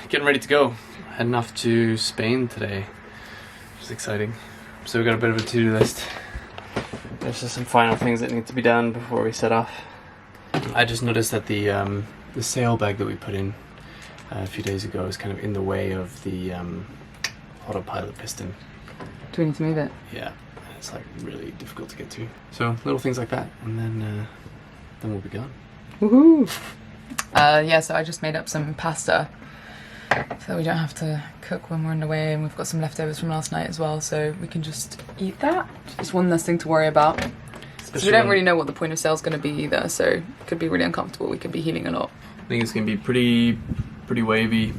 getting ready to go. Heading off to Spain today, which is exciting. So we got a bit of a to-do list. There's just some final things that need to be done before we set off. I just noticed that the sail bag that we put in a few days ago is kind of in the way of the autopilot piston. Do we need to move it? Yeah, it's like really difficult to get to. So little things like that, and then we'll be gone. Woohoo! Yeah, so I just made up some pasta so we don't have to cook when we're on the way, and we've got some leftovers from last night as well, so we can just eat that. Just one less thing to worry about. So we don't really know what the point of sale is going to be either, so it could be really uncomfortable. We could be healing a lot. I think it's going to be pretty wavy,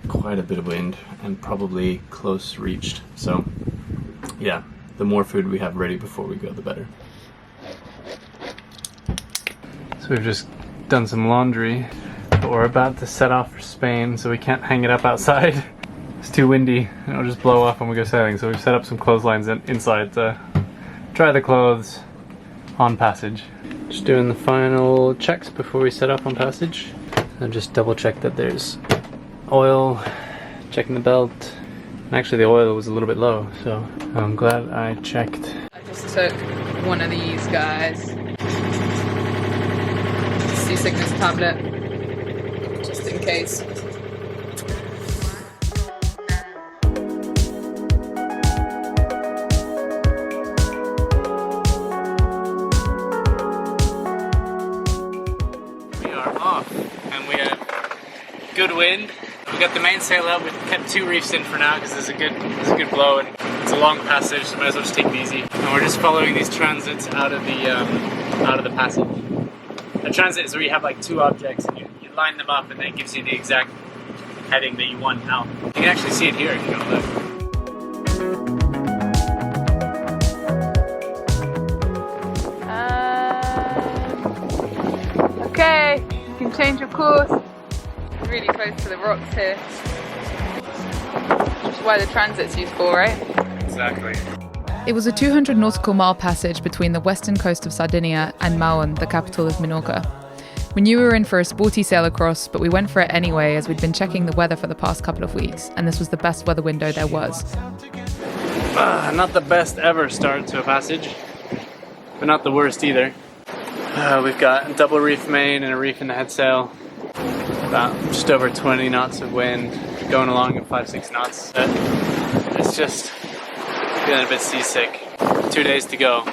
quite a bit of wind, and probably close reached. So yeah, the more food we have ready before we go, the better. So we've just done some laundry, but we're about to set off for Spain, so we can't hang it up outside. It's too windy and it'll just blow off when we go sailing, so we've set up some clotheslines inside to dry the clothes on passage. Just doing the final checks before we set off on passage. And just double check that there's oil, checking the belt. And actually the oil was a little bit low, so I'm glad I checked. I just took one of these guys. Seasickness tablet, just in case. We are off, and we have good wind. We got the mainsail up. We've kept 2 reefs in for now because there's a good blow, and it's a long passage, so might as well just take it easy. And we're just following these transits out of the passage. A transit is where you have like 2 objects and you line them up, and then it gives you the exact heading that you want out. You can actually see it here if you don't look. Okay, you can change your course. Really close to the rocks here. Which is why the transit's useful, right? Exactly. It was a 200 nautical mile passage between the western coast of Sardinia and Mahon, the capital of Menorca. We knew we were in for a sporty sail across, but we went for it anyway as we'd been checking the weather for the past couple of weeks, and this was the best weather window there was. Not the best ever start to a passage, but not the worst either. We've got a double reef main and a reef in the head sail. About just over 20 knots of wind, going along at 5-6 knots. It's just feeling a bit seasick. 2 days to go.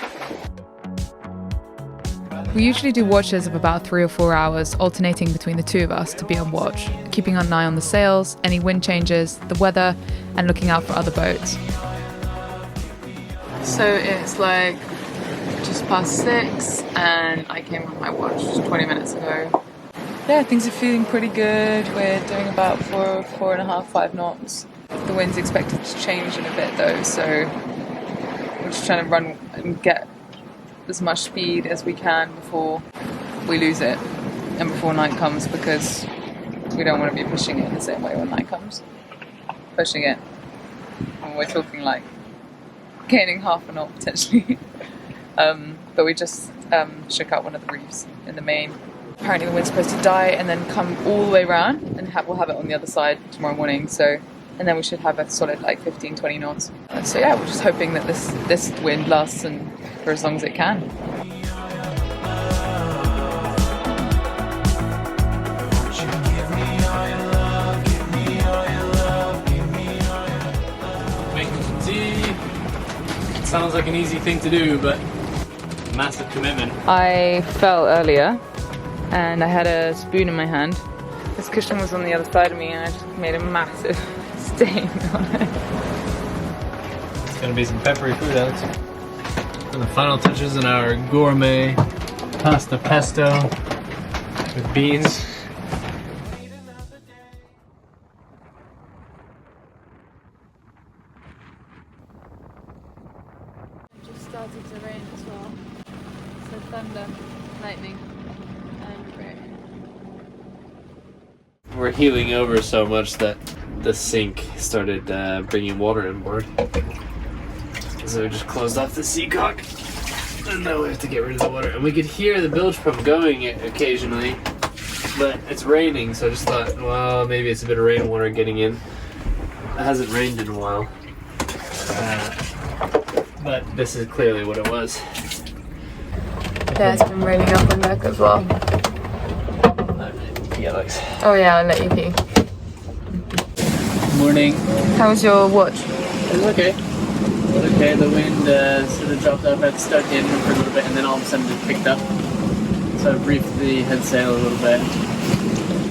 We usually do watches of about 3 or 4 hours, alternating between the 2 of us to be on watch, keeping an eye on the sails, any wind changes, the weather, and looking out for other boats. So it's like just past 6, and I came on my watch 20 minutes ago. Yeah, things are feeling pretty good. We're doing about 4.5, 5 knots. The wind's expected to change in a bit though, so we're just trying to run and get as much speed as we can before we lose it and before night comes, because we don't want to be pushing it in the same way when night comes. Pushing it, and we're talking like gaining half a knot potentially. But we just shook out one of the reefs in the main. Apparently the wind's supposed to die and then come all the way around, and we'll have it on the other side tomorrow morning. So, and then we should have a solid like 15-20 knots. So yeah, we're just hoping that this wind lasts and for as long as it can. Making tea. Sounds like an easy thing to do, but massive commitment. I fell earlier and I had a spoon in my hand. This cushion was on the other side of me and I just made a massive stain on it. It's gonna be some peppery food, Alex. And the final touches in our gourmet pasta pesto with beans. It just started to rain as well. So thunder, lightning, and rain. We're heeling over so much that the sink started bringing water on board. So we just closed off the seacock, and now we have to get rid of the water. And we could hear the bilge pump going occasionally. But it's raining, so I just thought, well, maybe it's a bit of rainwater getting in. It hasn't rained in a while. But this is clearly what it was. Yeah, it's been raining up on deck as well. Yeah, Alex. Oh yeah, I'll let you pee. Morning. How was your watch? It was okay. It was okay. The wind sort of dropped off. I had to start the engine for a little bit, and then all of a sudden it picked up. So I briefed the head sail a little bit.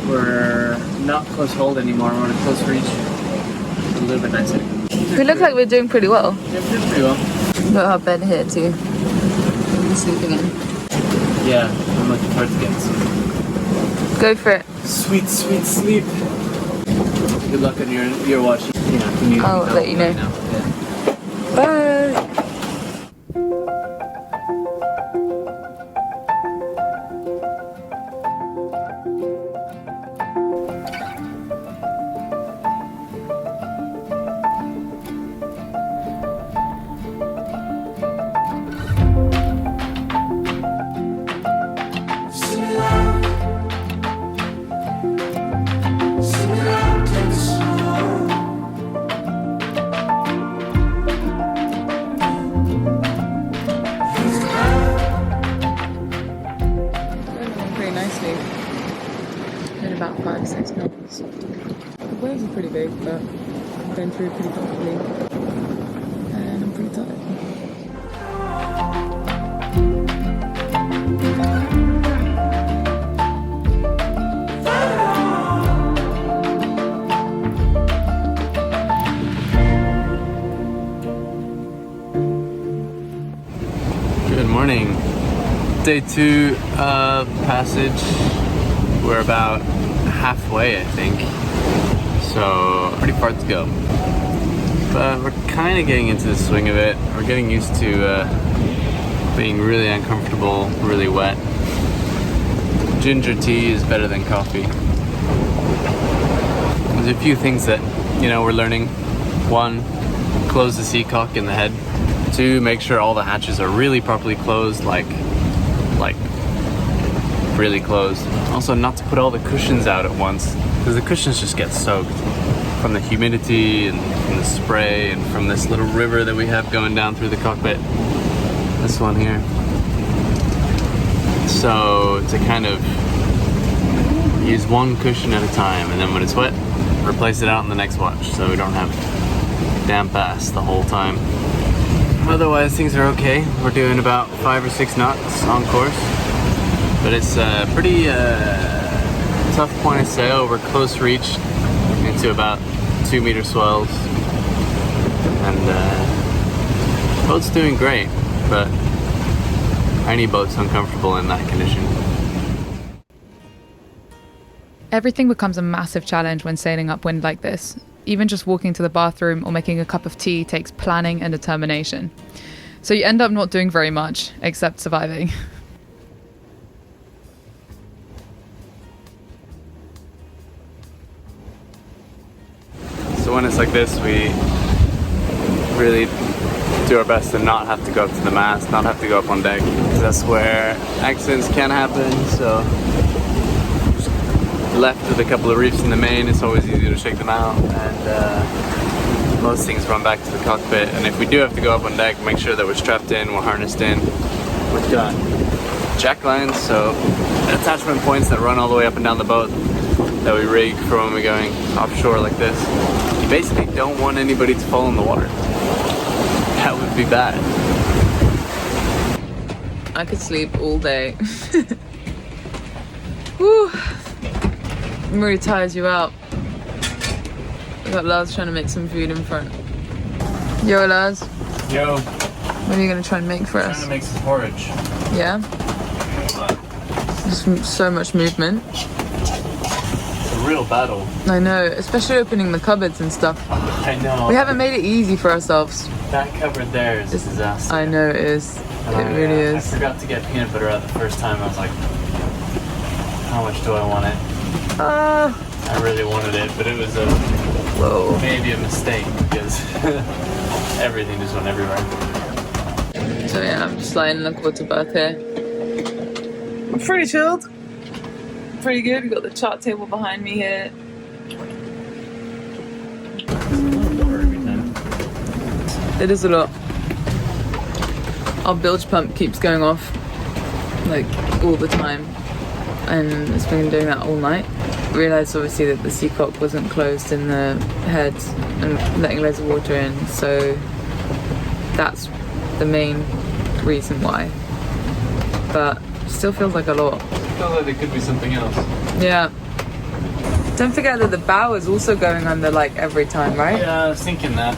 We're not close hold anymore. We're on a close reach. It's a little bit nicer. We look like we're doing pretty well. Yeah, we're doing pretty well. We've got our bed here too. We're sleeping in. Yeah, I'm looking forward to getting some Go for it. sweet, sweet sleep. Good luck on your watch. Yeah, I'll let you know. Right now. Yeah. Bye. About 5-6 knots. The waves are pretty big, but I'm going through pretty comfortably, and I'm pretty tired. Good morning. Day 2 of passage. We're about halfway, I think, so pretty far to go. But we're kind of getting into the swing of it. We're getting used to being really uncomfortable, really wet. Ginger tea is better than coffee. There's a few things that, we're learning. 1, close the seacock in the head. 2, make sure all the hatches are really properly closed, like really closed. Also, not to put all the cushions out at once, because the cushions just get soaked from the humidity and from the spray and from this little river that we have going down through the cockpit. This one here. So to kind of use one cushion at a time, and then when it's wet, replace it out in the next watch, so we don't have damp ass the whole time. Otherwise, things are okay. We're doing about 5 or 6 knots on course. But it's a pretty tough point of sail. We're close reach into about 2-meter swells, and boat's doing great, but any boat's uncomfortable in that condition. Everything becomes a massive challenge when sailing upwind like this. Even just walking to the bathroom or making a cup of tea takes planning and determination. So you end up not doing very much, except surviving. So when it's like this, we really do our best to not have to go up to the mast, not have to go up on deck, because that's where accidents can happen. So just left with a couple of reefs in the main, it's always easier to shake them out, and most things run back to the cockpit. And if we do have to go up on deck, make sure that we're strapped in, we're harnessed in. We've got jack lines, so attachment points that run all the way up and down the boat that we rig for when we're going offshore like this. You basically don't want anybody to fall in the water. That would be bad. I could sleep all day. Whew. I'm really tired you out. We got Lars trying to make some food in front. Yo, Lars. Yo. What are you gonna try and make for us? Trying to make some porridge. Yeah? There's so much movement. Real battle. I know, especially opening the cupboards and stuff. I know. We haven't made it easy for ourselves. That cupboard there is a disaster. I know it is. It really is. I forgot to get peanut butter out the first time. I was like, how much do I want it? I really wanted it, but it was maybe a mistake, because everything just went everywhere. So yeah, I'm just lying in the quarter berth here. I'm pretty chilled. pretty good. We've got the chart table behind me here. It is a lot. Our bilge pump keeps going off like all the time, and it's been doing that all night. Realised obviously that the seacock wasn't closed in the head and letting loads of water in, so that's the main reason why. But still feels like a lot. I feel like there could be something else. Yeah. Don't forget that the bow is also going under like every time, right? Yeah, I was thinking that.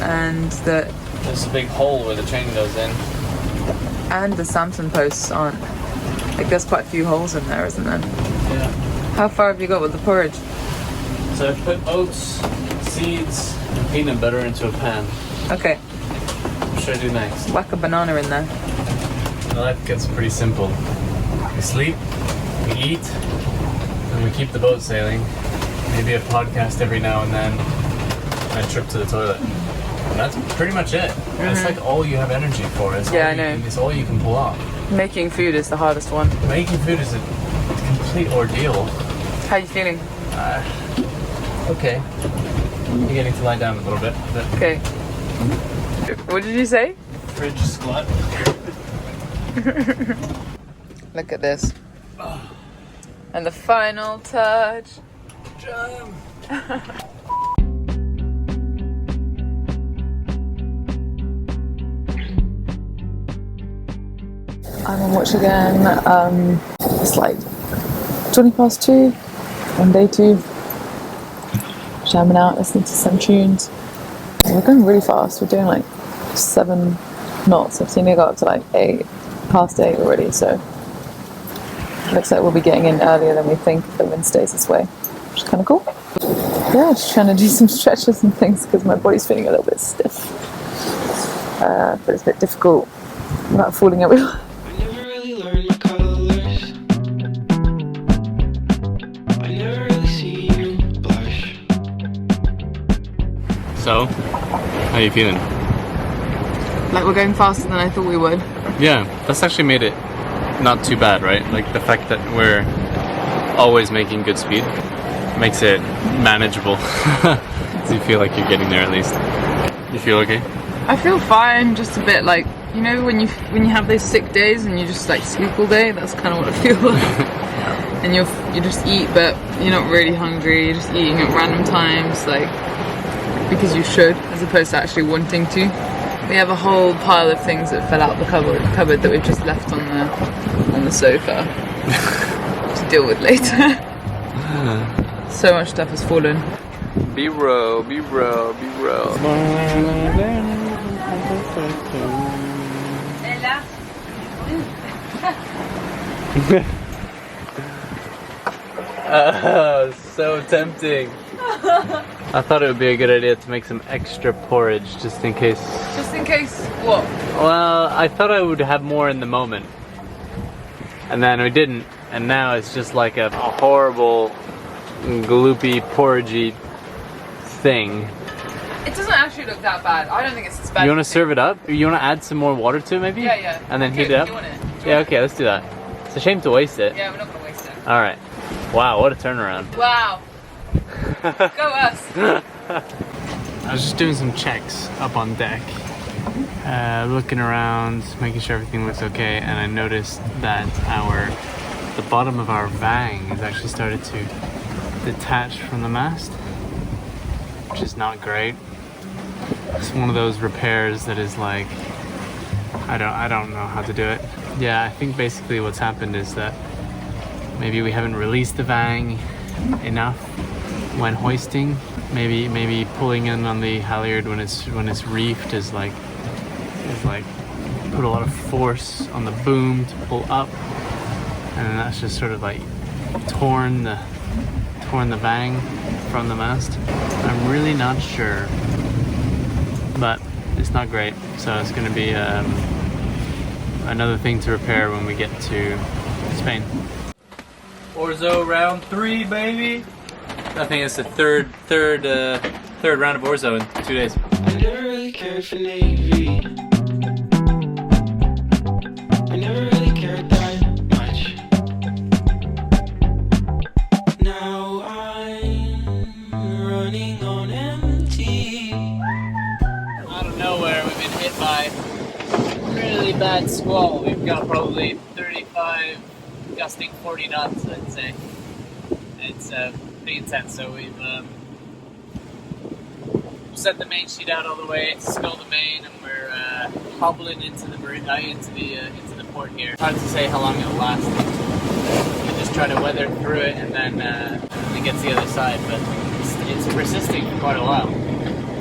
And that There's a big hole where the chain goes in. and the Samson posts aren't. Like there's quite a few holes in there, isn't there? Yeah. How far have you got with the porridge? So I put oats, seeds, and peanut butter into a pan. Okay, What should I do next? whack a banana in there. Life gets pretty simple. We sleep, we eat, and we keep the boat sailing. Maybe a podcast every now and then, and a trip to the toilet. And that's pretty much it. That's like all you have energy for. It's Yeah, all I know. It's all you can pull off. Making food is the hardest one. Making food is a complete ordeal. How are you feeling? Okay. I'm beginning to lie down a little bit. But Okay. What did you say? fridge squat. Look at this. And the final touch. Jam. I'm on watch again. It's like 2:20 on day 2. Jamming out, listening to some tunes. We're going really fast. We're doing like 7 knots. I've seen it go up to like 8 past 8 already. So looks like we'll be getting in earlier than we think if the wind stays this way, which is kind of cool. Yeah, just trying to do some stretches and things because my body's feeling a little bit stiff. But it's a bit difficult without falling everywhere. I never really learned my colors. I never really see you blush. So, how are you feeling? Like we're going faster than I thought we would. Yeah, that's actually made it not too bad, right? Like the fact that we're always making good speed makes it manageable. So you feel like you're getting there at least. You feel okay? I feel fine, just a bit like, you know, when you have those sick days and you just like sleep all day. That's kind of what I feel like. And you just eat, but you're not really hungry. You're just eating at random times, like because you should, as opposed to actually wanting to. We have a whole pile of things that fell out the cupboard that we've just left on the sofa to deal with later. So much stuff has fallen. B-roll, B-roll, B-roll. So tempting. I thought it would be a good idea to make some extra porridge just in case. Just in case what? Well, I thought I would have more in the moment. And then we didn't. And now it's just like a horrible, gloopy, porridgey thing. It doesn't actually look that bad. I don't think it's as bad. You want to serve it up? You want to add some more water to it maybe? Yeah, yeah. And then Okay, heat it up? do you want it? Do you Yeah, want okay, let's do that. It's a shame to waste it. Yeah, we're not going to waste it. Alright. Wow, what a turnaround. Wow. Go us. I was just doing some checks up on deck. Looking around, making sure everything looks okay, and I noticed that the bottom of our vang has actually started to detach from the mast, which is not great. It's one of those repairs that is like, I don't know how to do it. Yeah, I think basically what's happened is that maybe we haven't released the vang enough when hoisting. Maybe pulling in on the halyard when it's reefed is like put a lot of force on the boom to pull up, and then that's just sort of like torn the vang from the mast. I'm really not sure, but it's not great. So it's going to be another thing to repair when we get to Spain. Orzo round 3, baby. I think it's the third round of Orzo in 2 days. I never really cared for Navy. I never really cared that much. bad squall. We've got probably 35, gusting 40 knots, I'd say. It's pretty intense, so we've set the main sheet out all the way to spill the main, and we're hobbling into the port here. Hard to say how long it'll last. We just try to weather through it and then get to the other side, but it's persisting for quite a while.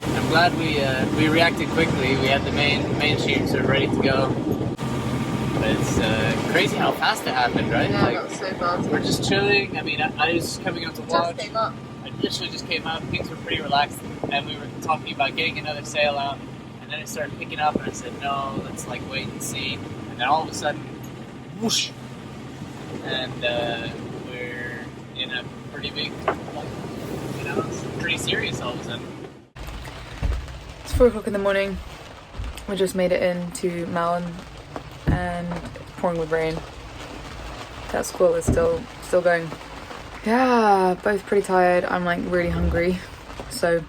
I'm glad we reacted quickly. We had the main sheet sort of ready to go. But it's crazy how fast it happened, right? Yeah, like, that was so fast. we're just chilling. I mean, I was coming out to watch. Just came up. I literally just came out. Things were pretty relaxed, and we were talking about getting another sail out. And then it started picking up, and I said, "No, let's like wait and see." And then all of a sudden, whoosh! And we're in a pretty big, like, it's pretty serious all of a sudden. It's 4 o'clock in the morning. We just made it into Mahon and pouring with rain. That squall is still going. Yeah, both pretty tired. I'm like really hungry. So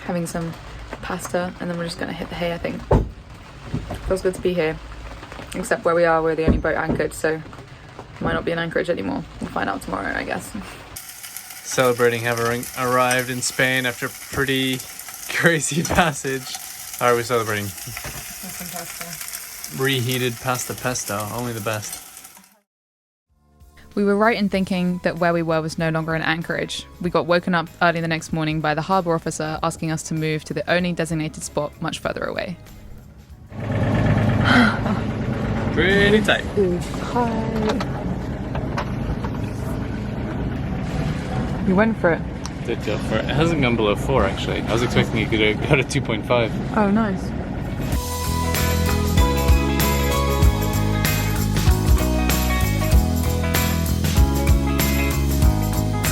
having some pasta and then we're just gonna hit the hay, I think. Feels good to be here. Except where we are, we're the only boat anchored, so it might not be an anchorage anymore. We'll find out tomorrow, I guess. Celebrating having arrived in Spain after a pretty crazy passage. How are we celebrating? Some pasta. Reheated pasta pesto, only the best. We were right in thinking that where we were was no longer an anchorage. We got woken up early the next morning by the harbour officer asking us to move to the only designated spot much further away. Pretty tight. You went for it. Did go for it. It hasn't gone below 4 actually. I was expecting it could go to 2.5. Oh, nice.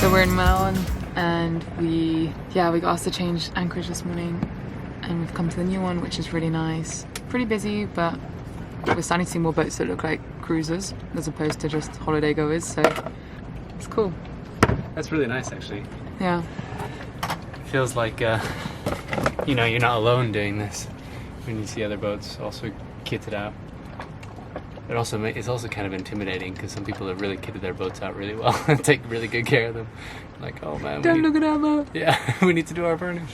So we're in Mahon and we got asked to change anchorage this morning and we've come to the new one, which is really nice. Pretty busy, but we're starting to see more boats that look like cruisers as opposed to just holiday goers, so it's cool. That's really nice actually. Yeah. It feels like, you're not alone doing this when you see other boats also kitted out. It's also kind of intimidating because some people have really kitted their boats out really well and take really good care of them. Like, oh man, Don't look at our boat. Yeah, we need to do our burnish.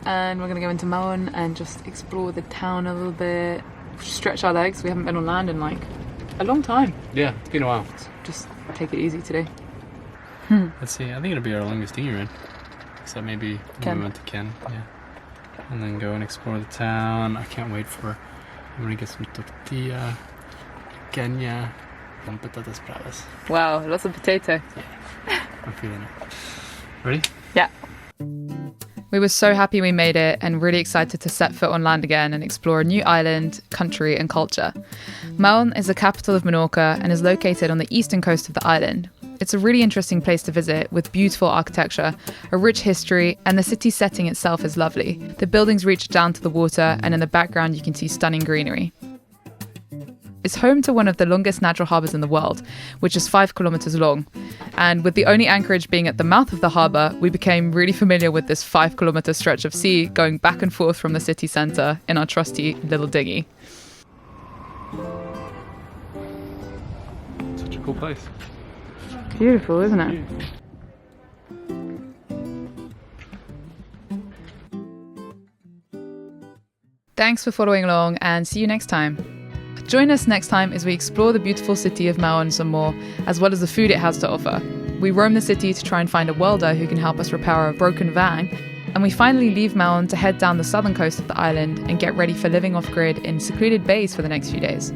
And we're gonna go into Mahon and just explore the town a little bit, stretch our legs. We haven't been on land in like a long time. Yeah, it's been a while. Just take it easy today. Let's see, I think it'll be our longest dinghy ride. Except maybe when we went to Ken, yeah. And then go and explore the town. I can't wait I'm gonna get some tortilla, Kenya, and patatas bravas. Wow, lots of potato. Yeah, I'm feeling it. Ready? Yeah. We were so happy we made it and really excited to set foot on land again and explore a new island, country and culture. Mahon is the capital of Menorca and is located on the eastern coast of the island. It's a really interesting place to visit with beautiful architecture, a rich history, and the city setting itself is lovely. The buildings reach down to the water and in the background you can see stunning greenery. It's home to one of the longest natural harbours in the world, which is 5 kilometres long. And with the only anchorage being at the mouth of the harbour, we became really familiar with this 5 kilometre stretch of sea going back and forth from the city centre in our trusty little dinghy. Such a cool place. Beautiful, isn't it? Thanks for following along and see you next time. Join us next time as we explore the beautiful city of Mahon some more, as well as the food it has to offer. We roam the city to try and find a welder who can help us repair our broken van, and we finally leave Mahon to head down the southern coast of the island and get ready for living off-grid in secluded bays for the next few days.